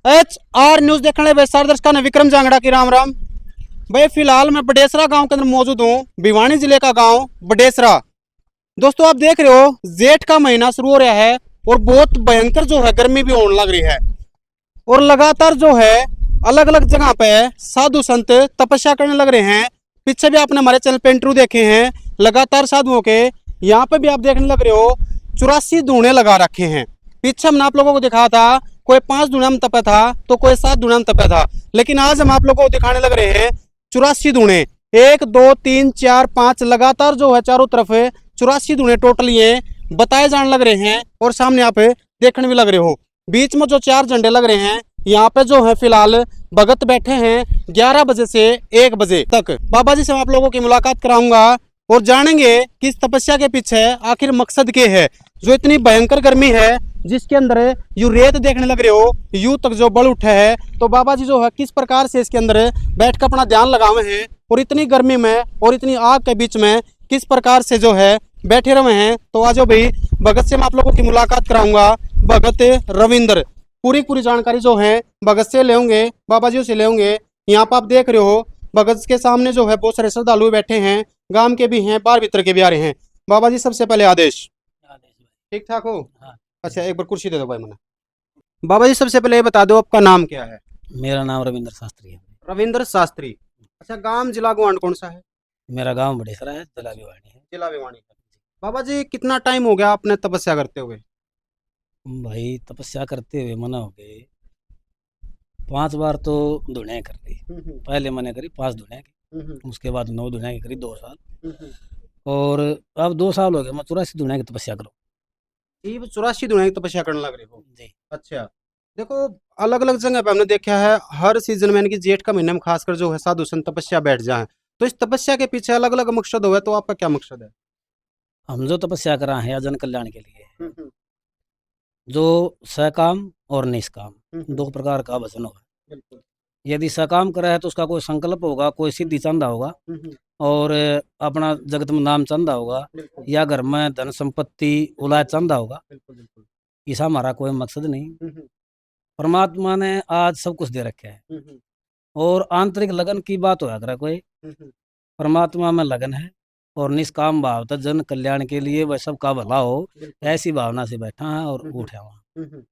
HR news देखने वाले सारे दर्शकों ने विक्रम जांगड़ा की राम राम। भाई फिलहाल मैं बडेसरा गांव के अंदर मौजूद हूँ। भिवानी जिले का गांव बडेसरा। दोस्तों आप देख रहे हो जेठ का महीना शुरू हो रहा है और बहुत भयंकर जो है गर्मी भी होने लग रही है। और लगातार जो है अलग अलग जगह पे साधु संत तपस्या करने लग रहे हैं। पीछे भी आपने हमारे चैनल पे इंटरव्यू देखे हैं लगातार साधुओं के। यहाँ पे भी आप देखने लग रहे हो 84 धूणे लगा रखे हैं। पीछे हमने आप लोगों को दिखाया था कोई 5 धूणे में तपा था तो कोई 7 धूणे में तपा था, लेकिन आज हम आप लोगों को दिखाने लग रहे हैं 84 धूणे। 1 2 3 4 5 लगातार जो है चारों तरफ 84 धूणे टोटल ये बताए जाने लग रहे हैं। और सामने आप देखने भी लग रहे हो बीच में जो 4 झंडे लग रहे हैं। यहाँ पे जो है फिलहाल भगत बैठे हैं 11 बजे से 1 बजे तक। बाबा जी से मैं आप लोगों की मुलाकात कराऊंगा और जानेंगे कि इस तपस्या के पीछे आखिर मकसद क्या है। जो इतनी भयंकर गर्मी है जिसके अंदर यू रेत देखने लग रहे हो यू तक जो बल उठा है, तो बाबा जी जो है किस प्रकार से इसके अंदर बैठ कर अपना ध्यान लगावे हैं और इतनी गर्मी में और इतनी आग के बीच में किस प्रकार से जो है बैठे रहे हैं। तो आज भाई भगत से मैं आप लोगों की मुलाकात कराऊंगा। भगत रविंद्र पूरी जानकारी जो है भगत से लेंगे, बाबा जी से लेंगे। यहाँ पर आप देख रहे हो भगत के सामने जो है बहुत सारे श्रद्धालु बैठे हैं, गांव के भी हैं बाहर भीतर के भी आ रहे हैं। बाबा जी सबसे पहले आदेश ठीक ठाक हो? हाँ। अच्छा एक बार कुर्सी दे दो भाई मैंने। बाबा जी सबसे पहले ये बता दो आपका नाम क्या है? मेरा नाम रविंद्र शास्त्री है। रविंद्र शास्त्री। अच्छा गांव जिला गुआंढ कौन सा है? मेरा गांव बड़ेसरा है, जिला भिवानी है। जिला भिवानी। बाबा जी कितना टाइम हो गया आपने तपस्या करते हुए? भाई तपस्या करते हुए मना हो गए 5 बार तो धुनिया कर ली। पहले मैंने करी 5 धुनिया की, उसके बाद 9 धुनिया की करी 2 साल, और अब 2 साल हो गए मैं 84 धुनिया की तपस्या करूँ। ये 84 दुनिया की तपस्या करने लग रहे हो? जी। अच्छा देखो अलग अलग जगह पे हमने देखा है हर सीजन में यानी कि जेठ का महीने में खासकर जो है साधु संत तपस्या बैठ जाए। तो इस तपस्या के पीछे अलग अलग मकसद हुआ, तो आपका क्या मकसद है? हम जो तपस्या करा है जन कल्याण के लिए, हम्म, जो सकाम और निष्काम हम्म, 2 प्रकार का वचन होगा। बिल्कुल। यदि सकाम करा है तो उसका कोई संकल्प होगा, कोई सिद्धि चाहता होगा, हम्म, और अपना जगत में नाम चाहता होगा, बिल्कुल या घर में धन संपत्ति औलाद चाहता होगा। बिल्कुल बिल्कुल। ऐसा हमारा कोई मकसद नहीं। हम्म, परमात्मा ने आज सब कुछ दे रखा है, हम्म, और आंतरिक लगन की बात होया करे कोई, हम्म, परमात्मा में लगन है और निष्काम भाव था जन कल्याण के लिए वह सबका भला हो, बिल्कुल। ऐसी भावना से बैठा है और हम्म, उठा हुआ। हम्म।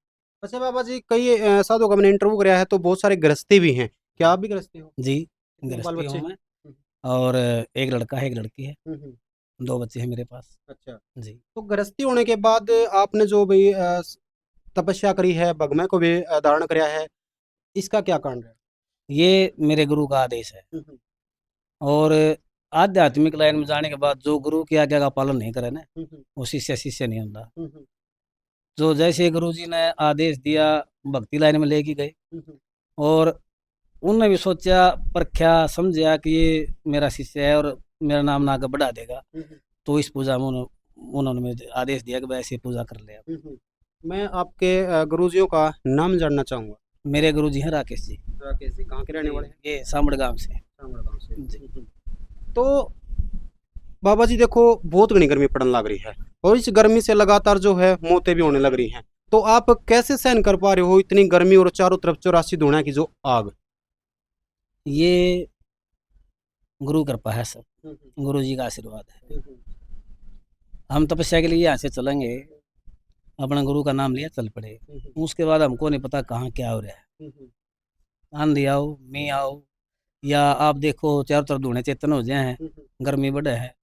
अच्छा बाबा जी कई साधुओं का मैंने इंटरव्यू कराया है तो बहुत सारे गृहस्थी भी हैं, क्या आप भी गृहस्थी हो? जी, कितने बाल गृहस्थी बच्चे? हूँ मैं, और एक लड़का है एक लड़की है, हम्म, 2 बच्चे हैं मेरे पास। अच्छा जी। तो गृहस्थी होने के बाद आपने जो भाई तपस्या करी है भगमे को भी धारण कराया है, इसका क्या कारण है? ये मेरे गुरु का आदेश है, हम्म, और आध्यात्मिक लाइन में जाने के बाद जो गुरु की आज्ञा का पालन नहीं करे ना, हम्म, वो शिष्य शिष्य नहीं होता। हम्म, जो जैसे गुरु जी ने आदेश दिया भक्ति लाइन में लेके गए, हम्म, और उनने भी सोचा परख्या समझा कि ये मेरा शिष्य है और मेरा नाम ना आगे बढ़ा देगा, हम्म, तो इस पूजा में उन्होंने मुझे आदेश दिया कि वैसे पूजा कर ले। मैं आपके गुरुजियों का नाम जानना चाहूँगा। मेरे गुरु जी हैं राकेश जी। राकेश जी कहाँ के रहने वाले हैं? ये सामड़ गांव से। शामड़ गाँव से। जी। तो बाबा जी देखो बहुत घनी गर्मी पड़ने लग रही है और इस गर्मी से लगातार जो है मौतें भी होने लग रही हैं। तो आप कैसे सहन कर पा रहे हो इतनी गर्मी और चारों तरफ 84 धुआं की जो आग? ये गुरु कृपा है, सब गुरु जी का आशीर्वाद है। हम तपस्या के लिए यहाँ से चलेंगे, अपना गुरु का नाम लिया चल पड़े, उसके बाद हमको नहीं पता कहाँ क्या हो रहा है। आंधी आओ मी आओ, या आप देखो चारों तरफ धुएं चेतन हो जाए हैं, गर्मी बढ़े है,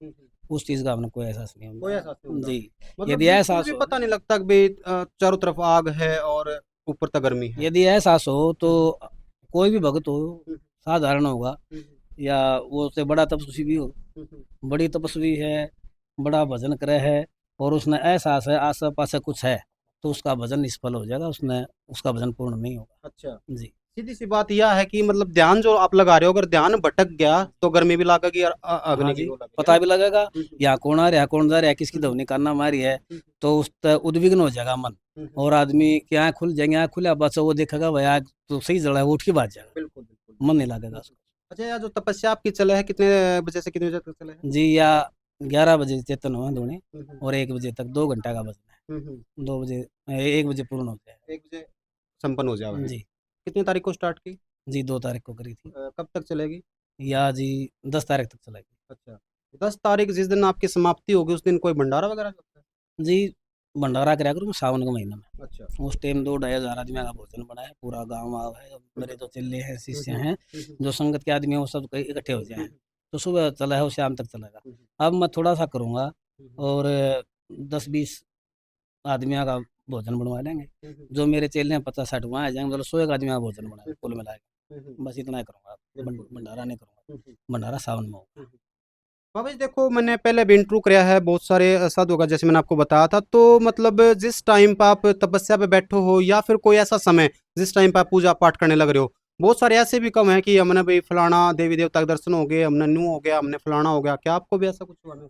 उस चीज़ का हमने कोई एहसास नहीं कोई होता। एहसास नहीं होता। जी। मतलब यदि बिल्कुल एहसास भी हो, पता नहीं लगता कि भाई चारों तरफ आग है और ऊपर तक गर्मी है। यदि एहसास हो तो कोई भी भक्त हो, हम्म, साधारण होगा हम्म, या वो उससे बड़ा तपस्वी भी हो, बड़ी तपस्वी है, बड़ा भजन करे है, और उसने एहसास है आस पास कुछ है, तो उसका भजन निष्फल हो जाएगा, उसने उसका भजन पूर्ण नहीं होगा। अच्छा जी। सीधी सी बात यह है कि मतलब ध्यान जो आप लगा रहे हो अगर ध्यान भटक गया तो गर्मी भी लगेगी और हाँ अग्नि की जी, वो लगेगी, है पता ना? भी लगेगा हम्म, यहाँ कौन आ रहा है कौन जा रहा है, किसकी हम्म, ध्वनि करना मारी है, हम्म, तो उस उद्विग्न हो जाएगा मन, हम्म, और आदमी की आँख खुल जाएंगे, आँख खुले बच्चा वो देखेगा भाई आग तो सही जला है, वो उठ के भाग जाएगा, बिल्कुल बिल्कुल। मन नहीं लगेगा उसको। अच्छा यार जो तपस्या आपकी चले है कितने बजे से कितने बजे तक चले है? जी, या 11 बजे चेतन हुआ धोनी, हम्म, और 1 बजे तक 2 घंटा का भजन है, 2 बजे 1 बजे पूर्ण हो जाए। 1 बजे संपन्न हो जाओगे। जी। कितनी तारीख को स्टार्ट की? जी 2 तारीख को करी थी। कब तक चलेगी? या जी 10 तारीख तक चलेगी। अच्छा, 10 तारीख जिस दिन आपकी समाप्ति होगी उस दिन कोई भंडारा वगैरह होता है? जी भंडारा कराया करूँ सावन के महीने में। अच्छा। उस टाइम 2-2,500 आदमी का भोजन बनाया, पूरा गाँव आव है, मेरे जो चेले हैं, शिष्य हैं, जो संगत के आदमी हैं वो सब इकट्ठे हो जाए हैं। तो सुबह चला है और शाम तक चलेगा। अब मैं थोड़ा-सा करूँगा और 10-20 आदमियों का भोजन बनवा लेंगे। जो मेरे चेले हैं 50-60 वहाँ आ जाएँगे, मतलब 100 एक आदमी का भोजन बनाएँगे कुल मिला के। बस इतना ही करूँगा, भंडारा नहीं करूँगा। भंडारा सावन में होगा। बाबा जी देखो, मैंने पहले भी इंटरव्यू किया है बहुत सारे साधुओं का, जैसे मैंने आपको बताया था। तो मतलब जिस टाइम पे आप तपस्या पे बैठो हो या फिर कोई ऐसा समय जिस टाइम पे आप पूजा पाठ करने लग रहे हो, बहुत सारे ऐसे भी कम है कि हमने भाई फलाना देवी देवता के दर्शन हो गए, हमने न्यू हो गया, हमने फलाना हो गया। क्या आपको भी ऐसा कुछ हुआ?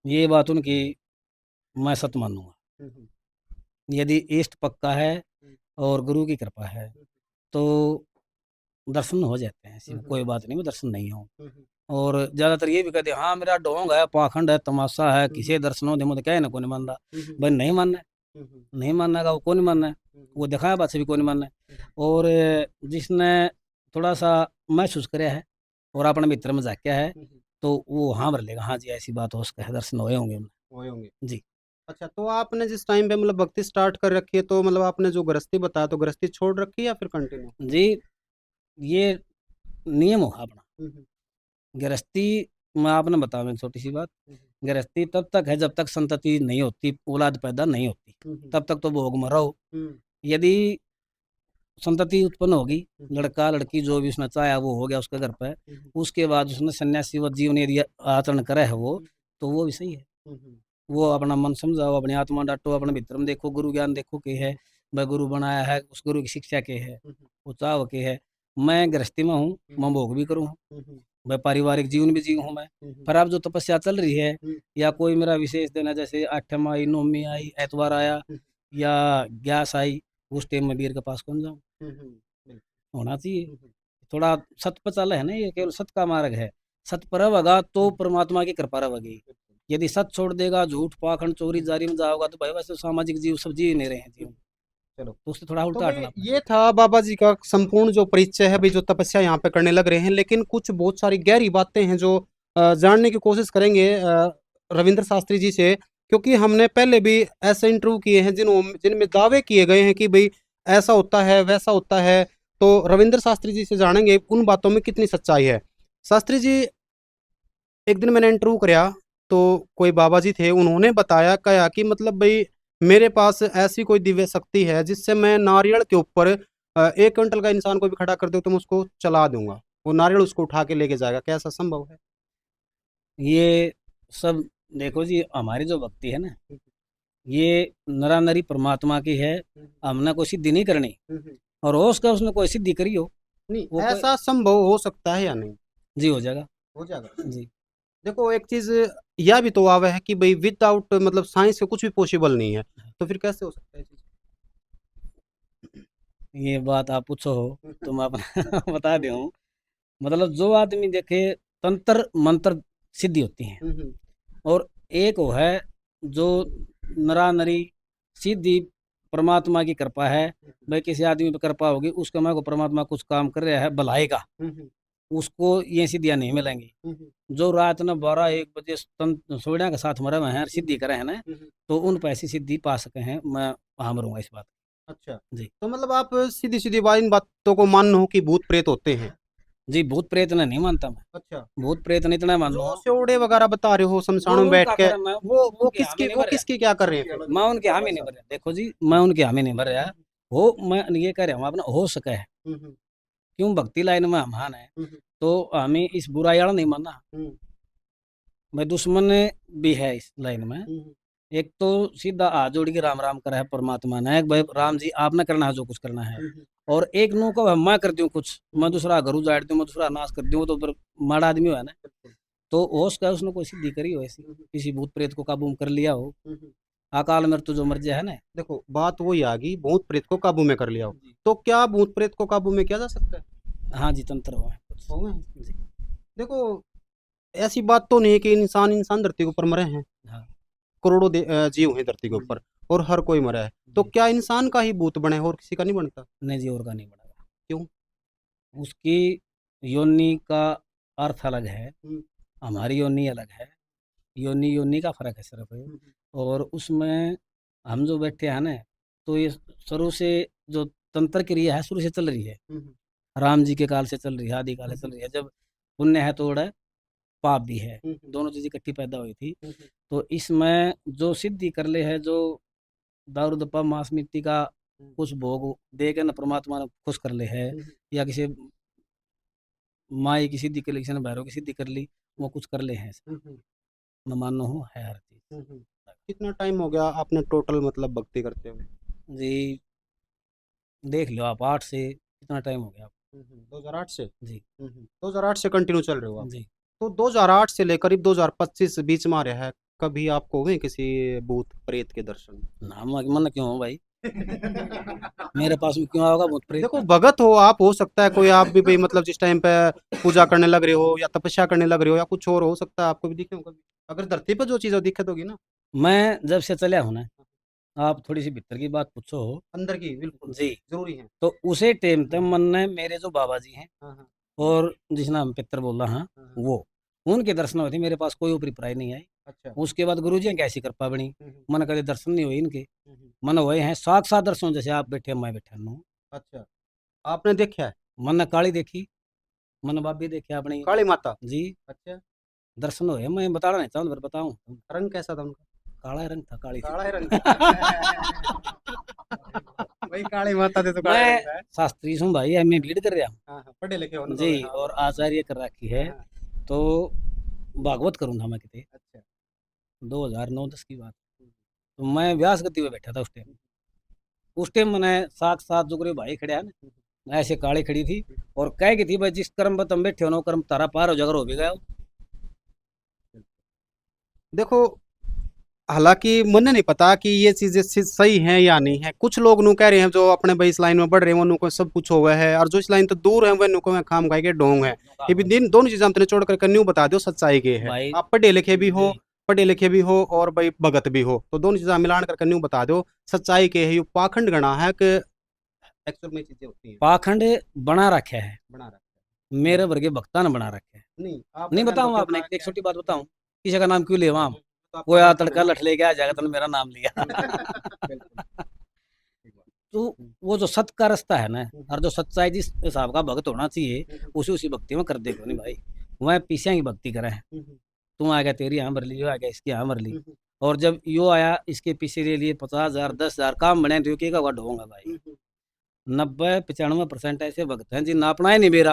ये बात उनकी मैं सत्य मानूँगा। यदि इष्ट पक्का है और गुरु की कृपा है, तो दर्शन हो जाते हैं, ऐसी कोई बात नहीं, मैं दर्शन नहीं हूँ। और ज़्यादातर ये भी कहते हैं, हाँ मेरा ढोंग है, पाखंड है, तमाशा है, किसी दर्शन हो दे मुझे कहे ना कौन मान रहा। भाई नहीं मानना है, नहीं मानना का वो कौन मानना है, वो दिखाया बात से भी कौन मानना है। और जिसने थोड़ा सा महसूस कराया है और अपने मित्र में जाके है, तो वो हाँ भर लेगा, हाँ जी ऐसी बात हो सके, दर्शन हुए होंगे उन्हें। हुए होंगे। जी अच्छा, तो आपने जिस टाइम पे मतलब भक्ति स्टार्ट कर रखी है, तो मतलब आपने जो गृहस्थी बताया, तो गृहस्थी छोड़ रखी है या फिर कंटिन्यू? जी, ये नियम होगा अपना। गृहस्थी मैं आपने बताऊँ एक छोटी सी बात, गृहस्थी तब तक है जब तक संतति नहीं होती, औलाद पैदा नहीं होती, तब तक तो भोग में रहो। यदि संतति उत्पन्न होगी, लड़का लड़की जो भी उसने चाहा वो हो गया उसके घर पे, उसके बाद उसने सन्यासी व जीवन यदि आचरण करे है वो, तो वो भी सही है। वो अपना मन समझाओ, अपनी आत्मा डांटो, अपने भीतर में देखो, गुरु ज्ञान देखो के है, वह गुरु बनाया है, उस गुरु की शिक्षा के है, वो चाव के है। मैं गृहस्थी में हूँ, मैं भोग भी करूँ, मैं पारिवारिक जीवन भी जी हूँ मैं। पर अब जो तपस्या चल रही है या कोई मेरा विशेष दिन है, जैसे 8वीं आई, 9वीं आई, एतवार आया या ग्यास आई, उस टाइम में वीर के पास कौन जाऊँ, होना चाहिए। थोड़ा सत पर चल है ना, ये केवल सत का मार्ग है। सत पर रहेगा तो परमात्मा की कृपा रहेगी। यदि सत छोड़ देगा, झूठ पाखंड चोरी जारी में जाओगा, तो भाई वैसे सामाजिक जीव सब जी नहीं रहे हैं जीवन। चलो तो उससे थोड़ा तो उल्टा भाई हटना ये था बाबा जी का संपूर्ण जो परिचय है भाई, जो तपस्या यहाँ पे करने लग रहे हैं। लेकिन कुछ बहुत सारी गहरी बातें हैं जो जानने की कोशिश करेंगे रविंद्र शास्त्री जी से, क्योंकि हमने पहले भी ऐसे इंटरव्यू किए हैं जिनमें दावे किए गए हैं कि भाई ऐसा होता है वैसा होता है। तो रविंद्र शास्त्री जी से जानेंगे उन बातों में कितनी सच्चाई है। शास्त्री जी, एक दिन मैंने इंटरव्यू कराया, तो कोई बाबा जी थे, उन्होंने बताया कहा कि मतलब भाई मेरे पास ऐसी कोई दिव्य शक्ति है जिससे मैं नारियल के ऊपर 1 क्विंटल का इंसान को भी खड़ा कर दो तो मैं उसको चला दूंगा, वो नारियल उसको उठा के लेके जाएगा। क्या ऐसा संभव है? ये सब देखो जी, हमारी जो भक्ति है ना, ये नरा नरी परमात्मा की है। हमने कोई सिद्धि नहीं करनी, और हो उसका उसने कोई सिद्धि करी हो नहीं, वो कोई ऐसा संभव हो सकता है या नहीं? जी हो जाएगा। हो जाएगा। जी देखो, एक चीज यह भी तो आवा है कि भाई विदाउट मतलब साइंस के कुछ भी पॉसिबल नहीं है, तो फिर कैसे हो सकता है चीज? ये बात आप पूछो हो तो मैं अपना बता दूँ। मतलब जो आदमी देखे तंत्र मंत्र सिद्धि होती हैं, और एक वो है जो नरा नरी सीधी परमात्मा की कृपा है। भाई किसी आदमी पर कृपा होगी, उसका मैं को परमात्मा कुछ काम कर रहा है भलाई का, उसको ये सिद्धियाँ नहीं मिलेंगी। जो रात में 12-1 बजे सोड़िया के साथ मरे हुए हैं, सिद्धि करे हैं ना, तो उन पर ऐसी सिद्धि पा सके हैं। मैं वहाँ मरूंगा इस बात। अच्छा, जी तो मतलब आप सीधी सीधी बात, इन बातों को मान हो कि भूत प्रेत होते हैं? जी, भूत प्रेत ने नहीं मानता मैं। अच्छा, भूत प्रेत ने इतना मान लो, जो सेवड़े वगैरह बता रहे हो वो शमशानों में बैठ उनका के, कर्म है, वो उनके हामी नहीं भर रहा। किसकी क्या कर रहे हैं फिर? मैं उनके हामी नहीं भर रहा। देखो जी, मैं उनके हामी नहीं भर रहा। हो मैं ये कह रहा हूँ अपना हो सके है, क्यों भक्ति लाइन में हम हान है, तो हमें इस बुराई वाला नहीं मानना। मैं दुश्मन भी है इस लाइन में। एक तो सीधा हाथ जोड़ के राम राम करा है परमात्मा ने, एक भाई राम जी आपने करना है जो कुछ करना है, और एक नो को मैं कर दूं कुछ, मैं दूसरा घर उजाड़ दूं, मैं दूसरा नाश कर दूं, तो फिर माड़ा आदमी हो है ना। तो होश का उसने कोई सिद्धि करी हो ऐसी, किसी भूत प्रेत को काबू में कर लिया हो, अकाल मृत्यु जो मर जाए है ना। देखो, बात वही आ गई, भूत प्रेत को काबू में कर लिया हो, तो क्या भूत प्रेत को काबू में किया जा सकता है? हाँ जी, तंत्र हुआ है हो गए। देखो, ऐसी बात तो नहीं है कि इंसान इंसान धरती के ऊपर मरे हैं, हाँ करोड़ों जीव हैं धरती के ऊपर। और हर कोई मरा है, तो क्या इंसान का ही भूत बने और किसी का नहीं बनता? नहीं जी, और का नहीं बढ़ेगा। क्यों? उसकी योनि का अर्थ अलग है, हम्म, हमारी योनि अलग है। योनि योनि का फर्क है सिर्फ। हम्म, और उसमें हम जो बैठे हैं ना, तो ये शुरू से जो तंत्र क्रिया है शुरू से चल रही है। हम्म, राम जी के काल से चल रही है, आदि काल से चल रही है। जब पुण्य है तो उड़ा, पाप भी है, हम्म, दोनों चीज़ इकट्ठी पैदा हुई थी। हम्म, तो इसमें जो सिद्धि कर ले है, जो दारू दप्पा मांस मिट्टी का कुछ भोग दे के न परमात्मा ने खुश कर ले है, हम्म, या किसी माई की सिद्धि कर ली, किसी ने भैरव की सिद्धि कर ली, वो कुछ कर ले हैं। हम्म, मैं मानो हूँ है हर चीज़। हम्म। कितना टाइम हो गया आपने टोटल मतलब भक्ति करते हुए? जी, देख लो आप, 8 से कितना टाइम हो गया आप? 2008 से? जी 2008 से कंटिन्यू चल रहे हो आप? जी। तो 2008 से लेकर करीब 2025 बीच में आ रहा है, कभी आपको हुए किसी भूत प्रेत के दर्शन? नाम मन क्यों हो भाई? मेरे पास में क्यों आओगा भूत प्रेत? देखो भगत हो आप, हो सकता है कोई आप भी भाई मतलब जिस टाइम पे पूजा करने लग रहे हो या तपस्या करने लग रहे हो या कुछ और हो सकता है आपको भी दिखे हो कभी, अगर धरती पे जो चीज हो दिक्कत होगी ना। मैं जब से चलिया हूँ ना, आप थोड़ी सी भीतर की बात पूछो हो। अंदर की बिल्कुल जी। जरूरी है। तो उसे टाइम तक मन ने मेरे जो बाबा जी हैं, हाँ हाँ और जिस नाम पितर बोल रहा हाँ, हाँ, हाँ। वो उनके दर्शन हुए थे। मेरे पास कोई ऊपरी प्राय नहीं आई। अच्छा। उसके बाद गुरु जी की ऐसी कृपा बनी, मन कभी दर्शन नहीं हुए इनके। हम्म। मन हुए हैं साक्षात दर्शन, जैसे आप बैठे मैं बैठा हूँ। अच्छा, आपने देखा है मन ने काली देखी, मन बाबी देखे अपनी। काली माता? जी, अच्छा, दर्शन हुए। मैं बताना नहीं चाहूँ, पर बताऊँ, रंग कैसा था उनका? काला रंग था, काली थी। काला ही रंग वही काली माता थे तो काले मैं रंग का है। शास्त्री हूँ भाई, मैं भीड़ कर रहा हूँ। हाँ हाँ, पढ़े लिखे हो ना तो जी, हाँ और हाँ आचार्य कर रखी है। हाँ, तो भागवत करूँ था मैं कितने, अच्छा। 2009-10 की बात। तो मैं व्यास गति में बैठा था उस टाइम। उस टाइम मैंने साक्षात जो करे भाई खड़े हैं ना, ऐसे काली खड़ी थी, और कह की थी भाई जिस कर्म पर तुम बैठे हो ना, वो कर्म तारा पार हो जाकर हो भी गया हो। देखो, हालांकि मुझे नहीं पता कि ये चीजें सही हैं या नहीं है। कुछ लोग नु कह रहे हैं जो अपने भाई इस लाइन में बढ़ रहे हैं उनको सब कुछ हुआ है, और जो इस लाइन तो दूर है वह नुको में खाम खाई के ढोंग है। ये भी दिन दोनों चीजें हमने छोड़ कर न्यू बता दो सच्चाई के है। भाई आप पढ़े लिखे भी हो, जी, पढ़े लिखे भी हो और भाई भगत भी हो, तो दोनों चीजें मिलान कर न्यू बता दो सच्चाई के है। ये पाखंड गणा है कि एक्चुअल में चीजें होती हैं। पाखंड बना रखा है, बना रखा मेरे वर्गे भक्ता ने बना रखा है। है। नहीं आप नहीं मैंने बताऊँ भक्ति आपने, बना एक रखा है। छोटी बात बताऊँ, किसी का नाम क्यों ले वहाँ? तो आपका कोई आ बचपन है तड़का ना। लठ लेके आ जाएगा, तुमने मेरा नाम लिया। बिल्कुल। ठीक बात। तो वो जो सत्य का रास्ता है ना, और जो सच्चाई जिस हिसाब का भक्त होना चाहिए, उसी उसी भक्ति में कर देखो नहीं भाई। वह पीछे की भक्ति करे, तुम आ गया तेरी यहाँ भर ली, यो आ गया इसकी यहाँ भर ली। और जब यो आया इसके पीछे ले लिए 50,000 10,000 काम बने, तो क्या ढोंगा भाई। 90-95% ऐसे भक्त हैं जिन अपना ही नहीं बेरा।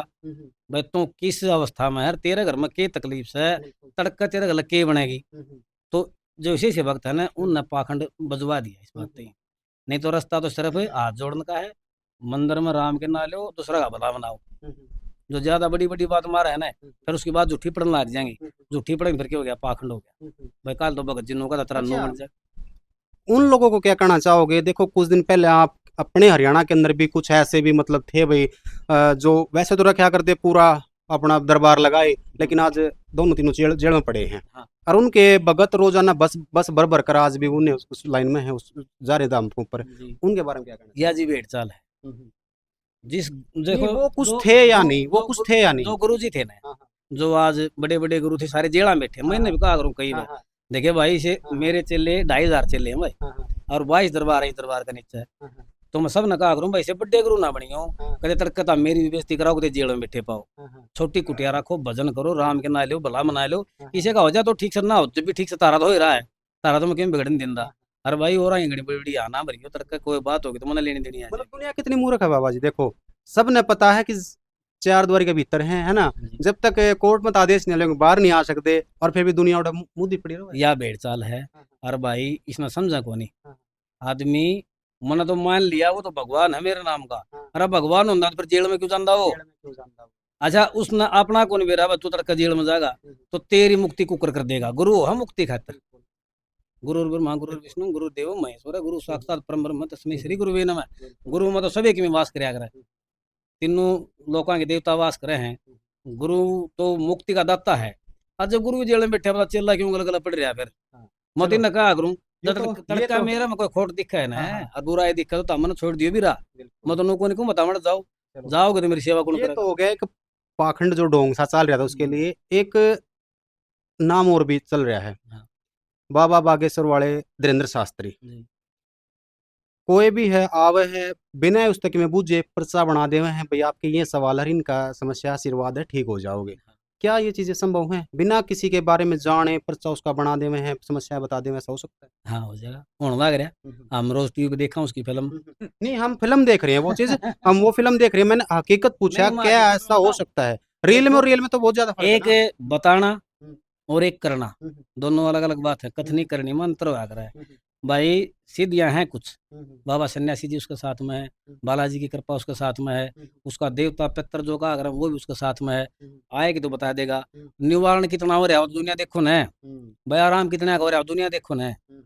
भाई तू किस अवस्था में है, तेरे घर में के तकलीफ से तड़का तेरे घर के बनेगी। तो जो इसी से भक्त है ना, उनने पाखंड बजवा दिया इस बात पे। नहीं तो रास्ता तो सिर्फ हाथ जोड़ने का है, मंदिर में राम के ना लो, दूसरा का भला बनाओ। जो ज्यादा बड़ी बड़ी बात मारा है ना, फिर उसके बाद झूठी पड़ने लग जाएंगे। झूठी पड़ेंगे फिर क्या हो गया, पाखंड हो गया। भाई काल तो भगत जिनों का तेरा नो अच्छा, बन जाए। उन लोगों को क्या कहना चाहोगे? देखो कुछ दिन पहले आप अपने हरियाणा के अंदर भी कुछ ऐसे भी मतलब थे भाई, जो वैसे तो रखा करते पूरा अपना दरबार लगाए, लेकिन आज दोनों तीनों जेल जेल में पड़े हैं। हाँ और उनके भगत रोजाना बस बस भर भर कर आज भी उन्हें उस लाइन में है, उस जा रहे दाम के ऊपर। जी, उनके बारे में क्या कहना या जी भेड़ चाल है। चाहोगे? जिस नहीं देखो, वो कुछ जो थे या जो नहीं, वो कुछ थे या नहीं? जो गुरु जी थे ना, हाँ जो आज बड़े बड़े गुरु थे, सारे जेड़ा में बैठे। मैंने भी कहा करूँ कई हाँ बार, हाँ देखिए भाई इसे हाँ मेरे चेले 2,500 चेले हैं भाई, हाँ हाँ और 22 दरबार है, इस दरबार का नीचे है। हाँ हाँ तो मैं सब ने कहा करूँ भाई से बड्डे गुरु ना बनियो, हाँ कदे तड़कता मेरी भी बेइज्जती कराओ, कदे जेल में बैठे पाओ। हाँ हाँ छोटी कुटिया रखो, भजन करो, राम के ना लो, भला मना लो। हाँ किसी का हो जाए तो ठीक से, ना हो जब भी ठीक से, तारा तो हो ही रहा है, तारा तो मैं क्यों बिगड़ने दिन हाँ। रहा। अरे भाई हो रहा है घड़ी बड़ी आना भरियो तड़का, कोई बात होगी तो मैंने लेनी देनी आ मतलब जाएगी। दुनिया कितनी मूर्ख है बाबा जी। देखो सब ने पता है कि चार द्वारी के भीतर है ना। जी। जब तक कोर्ट में आदेश नहीं लगेगा बाहर नहीं आ सकते, और फिर भी दुनिया उड़ा मुद्दी पड़ी रहो। या भेड़ चाल है। हाँ और भाई इसमें समझा को नहीं हाँ आदमी, मैंने तो मान लिया वो तो भगवान है मेरे नाम का। हाँ। अरे भगवान होता तो फिर जेल में क्यों जाता हो? जेल में क्यों जानता हूँ? अच्छा, उसने अपना कौन बेरा तू तड़का जेल में जाएगा, तो तेरी मुक्ति कुकर कर देगा। गुरु हो हम मुक्ति खातर। बिल्कुल। गुरु ब्रह्मा गुरु विष्णु गुरु देव महेश्वर, गुरु साक्षात परम ब्रह्म तस्मै श्री गुरुवे नमः। गुरु में तो सभी की में वास कराया करे, तीनों लोकां के देवता वास करे हैं। गुरु तो मुक्ति का दाता है। आज जब गुरु जेल में बैठे, पता चेला क्यों गलगला पड़ रहा है फिर? हाँ, मोदी चलो ने कहा करूं, ये जब तो तक ये तड़का तो मेरा में कोई खोट दिखा है ना, हाँ, हाँ। और बुराई दिखा तो हमने छोड़ दियो भी रहा। बिल्कुल। मैं तो नुको नहीं बता मत जाओ, चलो, जाओगे तो मेरी सेवा कौन ये करेगा। तो हो गया एक पाखंड जो ढोंग सा चल रहा था उसके लिए। एक नाम और भी चल रहा है, हाँ, बाबा बागेश्वर वाले धीरेन्द्र शास्त्री। जी। कोई भी है आवे है, बिना उस तक में बूझे पर्चा बना देवे हैं, भाई आपके ये सवाल है, इनका समस्या आशीर्वाद है, ठीक हो जाओगे। क्या ये चीजें संभव हैं बिना किसी के बारे में जाने पर्चा उसका बना देवे हैं, समस्या बता देवे, ऐसा हो सकता है? हाँ, हो जाएगा, होने लग रहा। हम रोज टीवी पे देखा उसकी फिल्म। नहीं, हम फिल्म देख रहे हैं वो चीज, हम वो फिल्म देख रहे हैं, मैंने हकीकत पूछा नहीं, मैं क्या हकीकत में ऐसा हो बताऊं, सकता है? रील में और देखो, रियल में तो बहुत ज्यादा फर्क है ना। एक बताना हम्म, और एक करना, हम्म, दोनों अलग अलग बात है। हम्म, कथनी करनी में अंतर आ रहा है। हम्म, भाई सिद्धियां हैं कुछ, हम्म, बाबा सन्यासी जी उसके साथ में है, हम्म, बालाजी की कृपा उसके साथ में है, हम्म, उसका देवता पितर जो का अगर वो भी उसके साथ में है, हम्म, आएगी तो बता देगा। हम्म, निवारण कितना हो रहा है दुनिया देखो न, हम्म, भाई आराम कितना हो रहा है दुनिया देखो न, हम्म,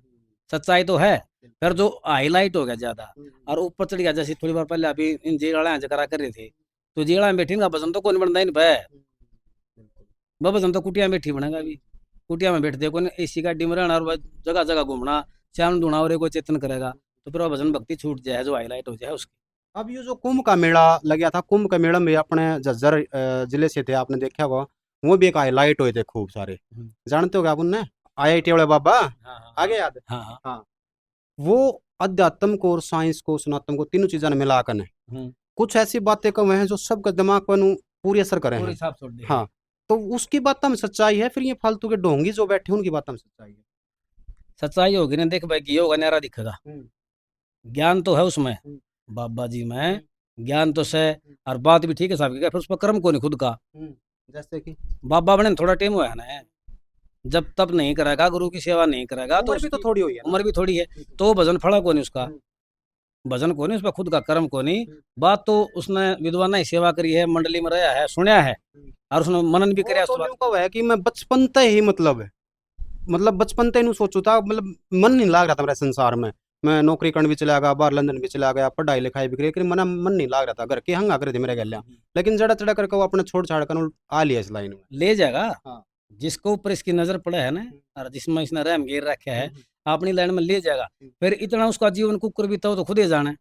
सच्चाई तो है। बिल्कुल। फिर जो हाईलाइट हो गया ज्यादा हम्म, और ऊपर चढ़ गया, जैसे थोड़ी बार पहले अभी इन जेड़ा जकरा कर रहे थे, तो जेड़ा में बैठी इनका वजन तो कौन बनता इन भाई, हम्म, बिल्कुल। वह वजन तो कुटिया में बैठी बनेगा अभी। कुटिया में बैठते कौन, एसी गाड़ी में रहना और जगह जगह घूमना, श्याम ढूंढा और कोई चेतन करेगा, तो फिर वह भजन भक्ति छूट जाए, जो हाईलाइट हो जाए उसकी। अब ये जो कुंभ का मेला लग गया था, कुंभ का मेला में अपने झज्जर जिले से थे, आपने देखा होगा, वो भी एक हाईलाइट हुए थे खूब सारे। हम्म। जानते हो क्या आप उनने? आईआईटी वाले बाबा, हाँ हाँ आगे याद है? हाँ हाँ। हाँ, वो अध्यात्म को और साइंस को सनातन को तीनों चीज़ों ने मिलाकर है, हम्म। कुछ ऐसी बातें कम हैं जो सबका दिमाग पर नु पूरी असर करे पूरी हैं। साफ छोड़ दे। हाँ, तो उसकी बात में सच्चाई है, फिर ये फालतू के ढोंगी जो बैठे हैं उनकी बात में सच्चाई है। सच्चाई होगी ना, देख भाई घी होगा न्यारा दिखेगा, हम्म, ज्ञान तो है उसमें, हम्म, बाबा जी हम्म, में ज्ञान तो से, हम्म, और बात भी ठीक है साहब की, फिर उस पर कर्म को नहीं खुद का। हम्म, जैसे कि बाबा बने थोड़ा टाइम हुआ है ना, जब तब नहीं करेगा, गुरु की सेवा नहीं करेगा तो उम्र भी तो उसकी थोड़ी हुई है ना। उम्र भी थोड़ी है, हम्म, तो भजन फड़ा को नहीं उसका, हम्म, भजन को नहीं, उस पर खुद का कर्म को नहीं। हम्म, बात तो उसने विद्वान ही सेवा करी है, मंडली में रहा है, सुना है, हम्म। और उसने मनन भी वो कराया उस तो बात यूं को। का है कि मैं बचपन से ही मतलब बचपन से ही सोचू था, मतलब मन नहीं लग रहा था मेरे संसार में। मैं नौकरी करने भी चला गया, बाहर लंदन भी चला गया, पढ़ाई लिखाई भी करी, लेकिन मना मन नहीं लग रहा था, घर के हंगा करे थे मेरे गल्या। लेकिन जड़ा चढ़ा करके वो अपने छोड़ छाड़ कर आ लिया इस लाइन में। ले जाएगा, हाँ। जिसको ऊपर इसकी नजर पड़े है ना, और जिसमें इसने रहम गिर रखा है, अपनी लाइन में ले जाएगा। फिर इतना उसका जीवन कुकर बीता हो तो खुद ही जाने।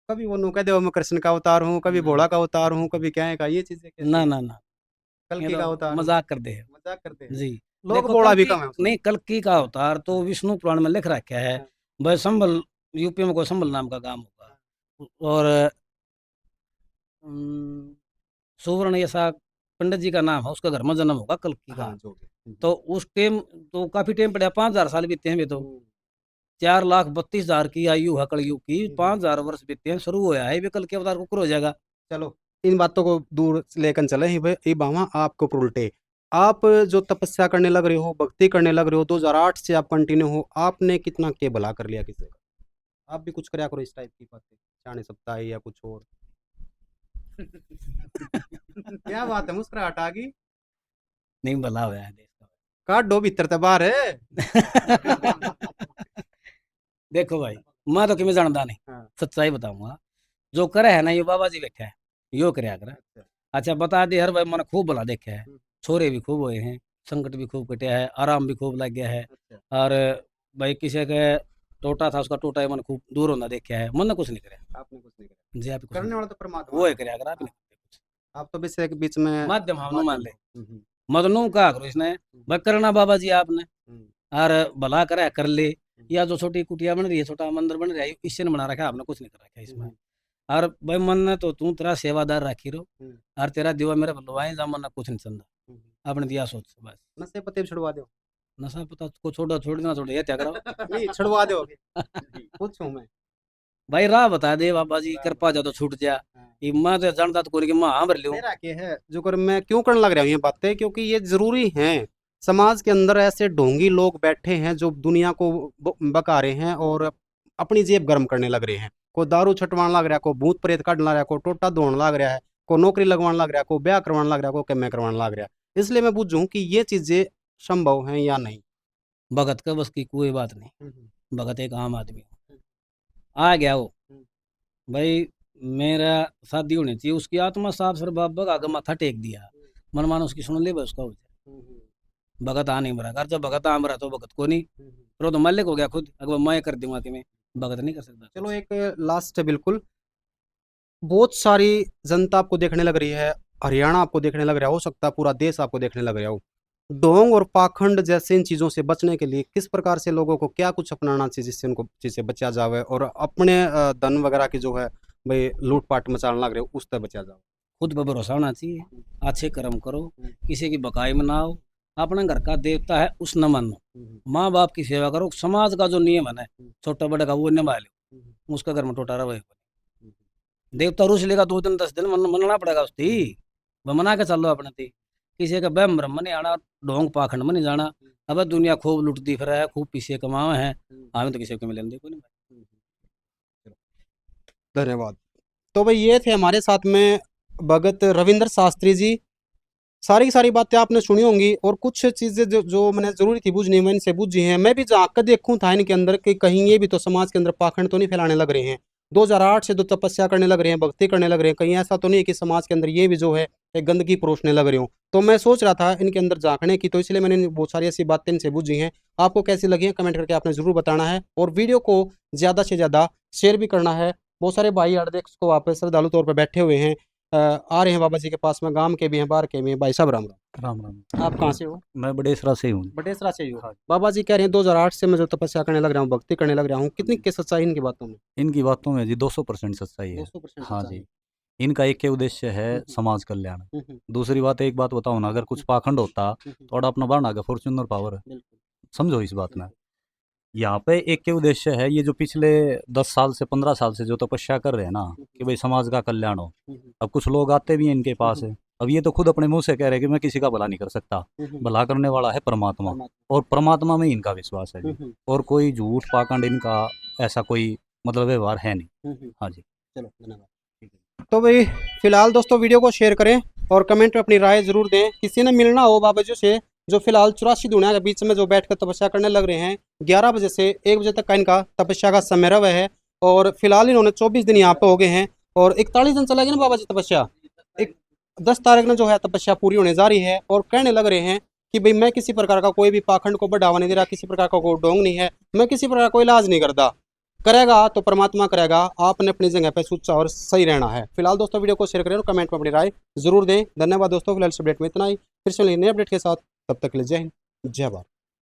कभी वो नु कह दे मैं कृष्ण का अवतार हूँ, कभी ना भोला का अवतार हूँ, कभी क्या है का, ये चीजें ना कैसी है? ना ना, ये कल्कि तो का अवतार हूँ, मजाक कर दे है। मजाक करते हैं जी। लोग, देखो बोला कल भी की कम है उसमें। नहीं, कल की का अवतार तो विष्णु पुराण में लिख रखा है। हाँ, वह संबल, यूपी में कोई संबल नाम का गांव होगा, और अम, सुवर्ण ऐसा पंडित जी का नाम है, उसका घर में जन्म होगा कल की का। हाँ, जो भी। तो उस टाइम तो काफी टाइम पड़ा, 5,000 साल बीते हैं। वे तो हम्म, 4,32,000 की आयु है कलयुग की, हम्म, 5,000 वर्ष बीते हैं, शुरू होया है, वे कल के अवतार को हो जाएगा। चलो, इन बातों को दूर लेकर चले ही भाई, ये बामा आपको ऊपर उल्टे। आप जो तपस्या करने लग रहे हो, भक्ति करने लग रहे हो, 2008 से आप कंटिन्यू हो, आपने कितना के भला कर लिया किसी का? आप भी कुछ करया करो इस टाइप की बातें, जाने सकता है या कुछ और। क्या बात है, मुस्कुराहट आ गई? नहीं, भला हुआ है देश काट दो भीतर ते बाहर है। का। देखो भाई, मैं तो किमें जानता नहीं, हाँ, सच्चाई बताऊंगा। जो करे है ना, ये बाबा जी बैठा है, यो करे कर। अच्छा। अच्छा बता दे, हर भाई मैंने खूब भला देखा है, हम्म, छोरे भी खूब हुए हैं, संकट भी खूब कटे है, आराम भी खूब लग गया है। अच्छा। और भाई किसी के टोटा था, उसका टोटा मैंने खूब दूर होना देखा है, मन ने कुछ नहीं करे। आपने कुछ नहीं करा, जी, आप कुछ करने नहीं वाला तो करे, परमात्मा वो है। है करे अगर आप हाँ, नहीं करते कुछ। आप तो बीच एक बीच में माध्यम हम मान माध्यम ले, हो। मदनू का करो इसने, भाई करना बाबा जी आपने, हम्म, और भला करे कर ले। हम्म, या जो छोटी कुटिया बन रही है, छोटा मंदिर बन रहा है, इससे ने बना रखा है, आपने कुछ नहीं कर रखा है इसमें। हम्म, और भाई मन ने तो तू तेरा सेवादार राखी रो, हम्म, और तेरा दिवा मेरे भलवाई जा, मन ने कुछ नहीं चंदा, हम्म। आपने दिया सोच बस। नशे पत्ते भी छुड़वा दो। नशा पता को छोड़ो, छोड़ना छोड़ो, ये क्या करो। नहीं, छुड़वा दो पूछूं मैं। भाई राह बता दे बाबा जी, राह कृपा बता जा दे। तो छूट जा। हाँ। ये मैं तो जानता तो कोई कि मां भर लियो। मेरा क्या है जो कर, मैं क्यों करने लग रहा हूँ ये बातें, क्योंकि ये जरूरी हैं। समाज के अंदर ऐसे ढोंगी लोग बैठे हैं जो दुनिया को बका रहे हैं और अपनी जेब गर्म करने लग रहे हैं। कोई दारू छटवाने लग रहा है, कोई भूत प्रेत काटने लग रहा है, कोई टोटा धोने लग रहा है, कोई नौकरी लगवाने लग रहा है, कोई ब्याह करवाने लग रहा है, कोई कमे करवाने लग रहा है। इसलिए मैं पूछूं कि ये चीजें संभव हैं या नहीं। भगत का बस की कोई बात नहीं, हम्म, भगत एक आम आदमी हो। आ गया वो, हम्म, भाई मेरा शादी होनी चाहिए, उसकी आत्मा साफ सर बाबा का आगे माथा टेक दिया, मन मान उसकी सुन ले, बस उसका हो जाए। हम्म, भगत आ नहीं मरा, अगर जब भगत आ मरा तो भगत को नहीं, फिर वो तो मालिक हो गया खुद, अगर मैं कर दूंगा कि मैं भगत नहीं कर सकता। चलो एक लास्ट है बिल्कुल, बहुत सारी जनता आपको देखने लग रही है, हरियाणा आपको देखने लग रहा है, हो सकता है पूरा देश आपको देखने लग रहा हो। ढोंग और पाखंड जैसे इन चीज़ों से बचने के लिए किस प्रकार से लोगों को क्या कुछ अपनाना चाहिए जिससे उनको चीज़ से बचा जावे और अपने धन वगैरह की जो है भाई लूटपाट मचाने लग रहे हो उस तक बचा जाओ। खुद पर भरोसा होना चाहिए, अच्छे कर्म करो, किसी की बकाई में ना हो, अपने घर का देवता है उस न मानो, माँ बाप की सेवा करो, समाज का जो नियम है ना छोटा बड़ा का वो निभा लो, उसका घर में टोटा रहे। देवता रूस लेगा 2 दिन 10 दिन मनना पड़ेगा उसकी, वह मना के चलो अपने थी, किसी का बहम ब्रह्म नहीं आना, ढोंग पाखंड में नहीं जाना। अब दुनिया खूब लुटती फिर है, खूब पीछे कमावे हैं, हमें तो किसी को मिले देखो नहीं। धन्यवाद। तो भाई ये थे हमारे साथ में भगत रविंद्र शास्त्री जी। सारी की सारी बातें आपने सुनी होंगी और कुछ चीज़ें जो मैंने ज़रूरी थी बूझनी मैं इनसे बूझी हैं। मैं भी झाँक कर देखूँ था इनके अंदर कि कहीं ये भी तो समाज के अंदर पाखंड तो नहीं फैलाने लग रहे हैं। 2008 से जो तपस्या करने लग रहे हैं, भक्ति करने लग रहे हैं, कहीं ऐसा तो नहीं है कि समाज के अंदर ये भी जो है एक गंदगी परोसने लग रहे हो। तो मैं सोच रहा था इनके अंदर झाँकने की, तो इसलिए मैंने बहुत सारी ऐसी बातें इनसे बूझी हैं। आपको कैसी लगी है कमेंट करके आपने ज़रूर बताना है और वीडियो को ज़्यादा से ज़्यादा शेयर भी करना है। बहुत सारे भाई अर्धेक्स को आप श्रद्धालु तौर पर बैठे हुए हैं, आ रहे हैं बाबा जी के पास में, गांव के भी हैं, बाहर के भी हैं। भाई साहब राम राम। राम राम। आप कहाँ से हो? मैं बडेसरा से हूँ। बटेसरा से ही हो। हाँ। बाबा जी कह रहे हैं 2008 से मैं जो तपस्या करने लग रहा हूँ, भक्ति करने लग रहा हूँ, कितनी की सच्चाई इनकी बातों में? इनकी बातों में जी 200% सच्चाई है। 200% हाँ सच्चाई जी, इनका एक ही उद्देश्य है समाज कल्याण। है। दूसरी बात एक बात बताऊँ ना, अगर कुछ पाखंड होता तो अपना बढ़ना का फॉर्च्यूनर पावर बिल्कुल समझो इस बात में। यहाँ पे एक ही उद्देश्य है, ये जो पिछले 10 साल से 15 साल से जो तपस्या कर रहे हैं ना कि भाई समाज का कल्याण हो। अब कुछ लोग आते भी हैं इनके पास है, अब ये तो खुद अपने मुंह से कह रहे हैं कि मैं किसी का भला नहीं कर सकता, भला करने वाला है परमात्मा, और परमात्मा में ही इनका विश्वास है जी। और कोई झूठ पाखंड इनका ऐसा कोई मतलब व्यवहार है नहीं। हाँ जी, चलो धन्यवाद। तो भाई फिलहाल दोस्तों वीडियो को शेयर करें और कमेंट में अपनी राय जरूर दें। किसी ने मिलना हो बाबा जी से जो फिलहाल 84 दुनिया के बीच में जो बैठकर तपस्या करने लग रहे हैं, 11 बजे से 1 बजे तक का इनका तपस्या का समय रव है और फिलहाल इन्होंने 24 दिन यहाँ पे हो गए हैं और 41 दिन चलेगी ना बाबा जी तपस्या। 10 तारीख में जो है तपस्या पूरी होने जा रही है और कहने लग रहे हैं कि भाई मैं किसी प्रकार का कोई भी पाखंड को बढ़ावा नहीं दे रहा, किसी प्रकार का कोई ढोंग नहीं है, मैं किसी प्रकार का कोई इलाज नहीं करता, करेगा तो परमात्मा करेगा, आपने अपनी जगह पे सुच्चा और सही रहना है। फिलहाल दोस्तों वीडियो को शेयर करें और कमेंट में अपनी राय जरूर दें। धन्यवाद दोस्तों, फिलहाल इस अपडेट में इतना ही, फिर से नए अपडेट के साथ, तब तक के लिए जय हिंद जय भारत।